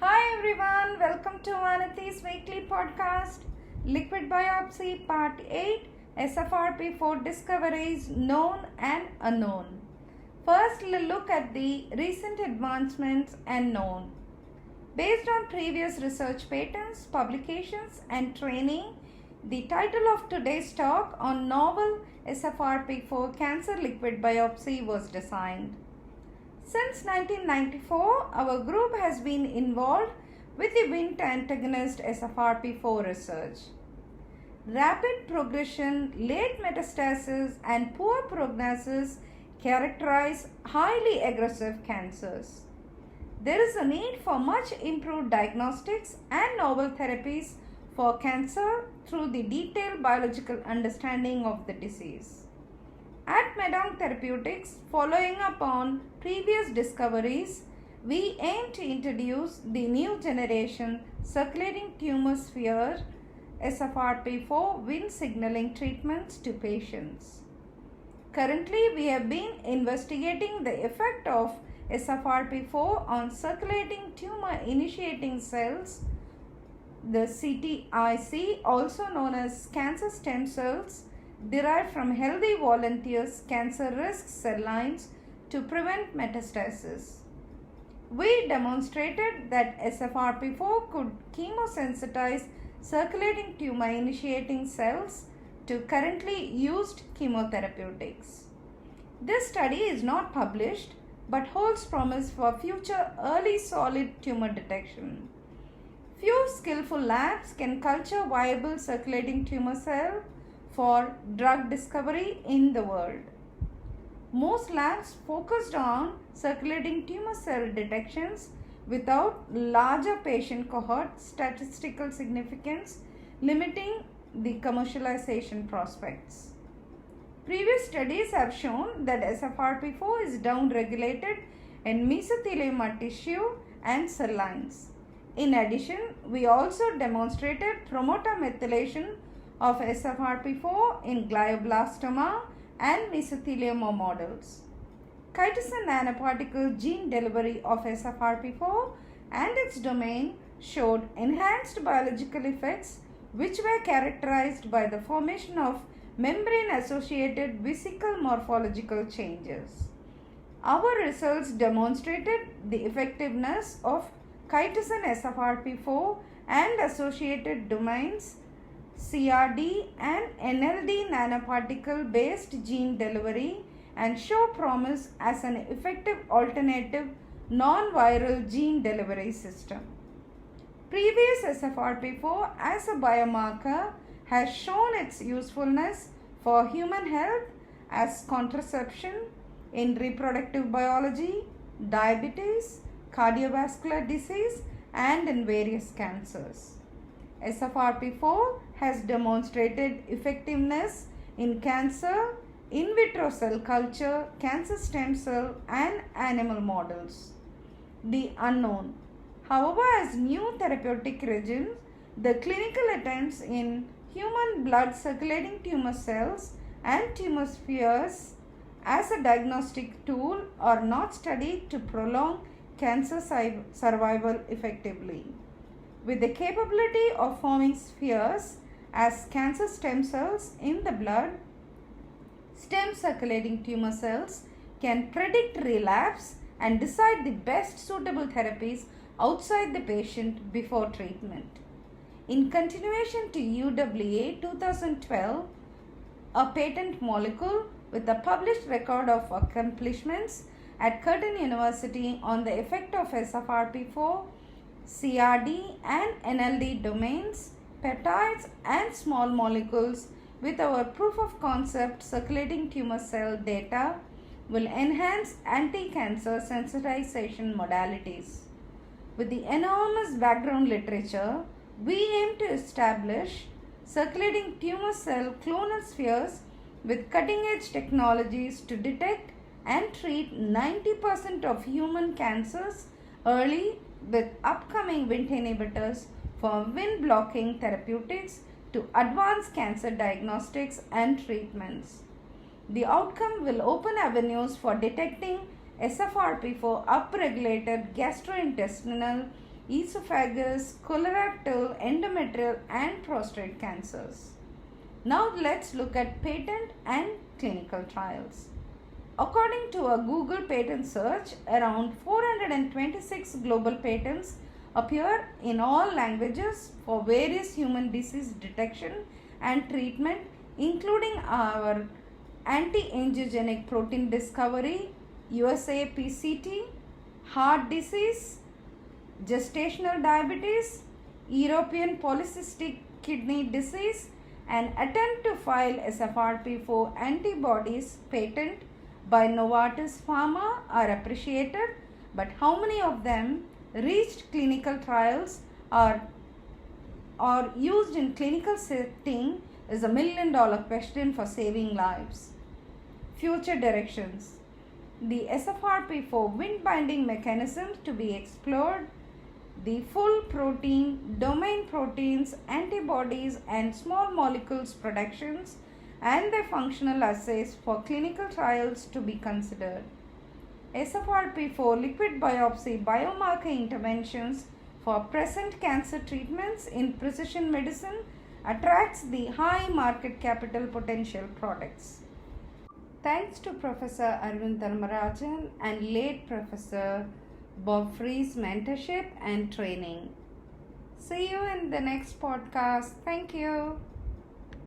Hi everyone, welcome to Anati's weekly podcast, Liquid Biopsy Part 8, SFRP4 Discoveries Known and Unknown. First, we'll look at the recent advancements and known. Based on previous research patents, publications and training, the title of today's talk on novel SFRP4 cancer liquid biopsy was designed. Since 1994, our group has been involved with the Wnt antagonist SFRP4 research. Rapid progression, late metastasis and poor prognosis characterize highly aggressive cancers. There is a need for much improved diagnostics and novel therapies for cancer through the detailed biological understanding of the disease. At MedOnc Therapeutics, following up on previous discoveries, we aim to introduce the new generation circulating tumor sphere SFRP4 Wnt signaling treatments to patients. Currently, we have been investigating the effect of SFRP4 on circulating tumour-initiating cells, the CTIC, also known as cancer stem cells, derived from healthy volunteers' cancer risk cell lines to prevent metastasis. We demonstrated that SFRP4 could chemo-sensitise circulating tumour-initiating cells to currently used chemotherapeutics. This study is not published but holds promise for future early solid tumor detection. Few skillful labs can culture viable circulating tumor cell for drug discovery in the world. Most labs focused on circulating tumor cell detections without larger patient cohort statistical significance, limiting the commercialization prospects. Previous studies have shown that SFRP4 is downregulated in mesothelioma tissue and cell lines. In addition, we also demonstrated promoter methylation of SFRP4 in glioblastoma and mesothelioma models. Chitosan nanoparticle gene delivery of SFRP4 and its domain showed enhanced biological effects which were characterized by the formation of membrane-associated vesicle morphological changes. Our results demonstrated the effectiveness of chitosan SFRP4 and associated domains CRD and NLD nanoparticle based gene delivery and show promise as an effective alternative non-viral gene delivery system. Previous SFRP4 as a biomarker has shown its usefulness for human health as contraception in reproductive biology, diabetes, cardiovascular disease and in various cancers. SFRP4 has demonstrated effectiveness in cancer, in vitro cell culture, cancer stem cell and animal models. The unknown. However, as new therapeutic regimens, the clinical attempts in human blood circulating tumor cells and tumor spheres as a diagnostic tool are not studied to prolong cancer survival effectively. With the capability of forming spheres as cancer stem cells in the blood, stem circulating tumor cells can predict relapse and decide the best suitable therapies outside the patient before treatment. In continuation to UWA 2012, a patent molecule with a published record of accomplishments at Curtin University on the effect of SFRP4, CRD and NLD domains, peptides and small molecules with our proof of concept circulating tumor cell data will enhance anti-cancer sensitization modalities. With the enormous background literature, we aim to establish circulating tumor cell clonal spheres with cutting-edge technologies to detect and treat 90% of human cancers early with upcoming Wnt inhibitors for Wnt blocking therapeutics to advance cancer diagnostics and treatments. The outcome will open avenues for detecting SFRP4 upregulated gastrointestinal esophagus, colorectal, endometrial, and prostate cancers. Now let's look at patent and clinical trials. According to a Google patent search, around 426 global patents appear in all languages for various human disease detection and treatment, including our anti-angiogenic protein discovery, USAPCT, heart disease, gestational diabetes, European polycystic kidney disease, and attempt to file SFRP4 antibodies patent by Novartis Pharma are appreciated, but how many of them reached clinical trials or used in clinical setting is a $1 million question for saving lives. Future directions. The SFRP4 Wnt binding mechanisms to be explored, the full protein, domain proteins, antibodies and small molecules productions and their functional assays for clinical trials to be considered. SFRP4 liquid biopsy biomarker interventions for present cancer treatments in precision medicine attracts the high market capital potential products. Thanks to Professor Arvind Dharmarajan and late Professor Bob Free's mentorship and training. See you in the next podcast. Thank you.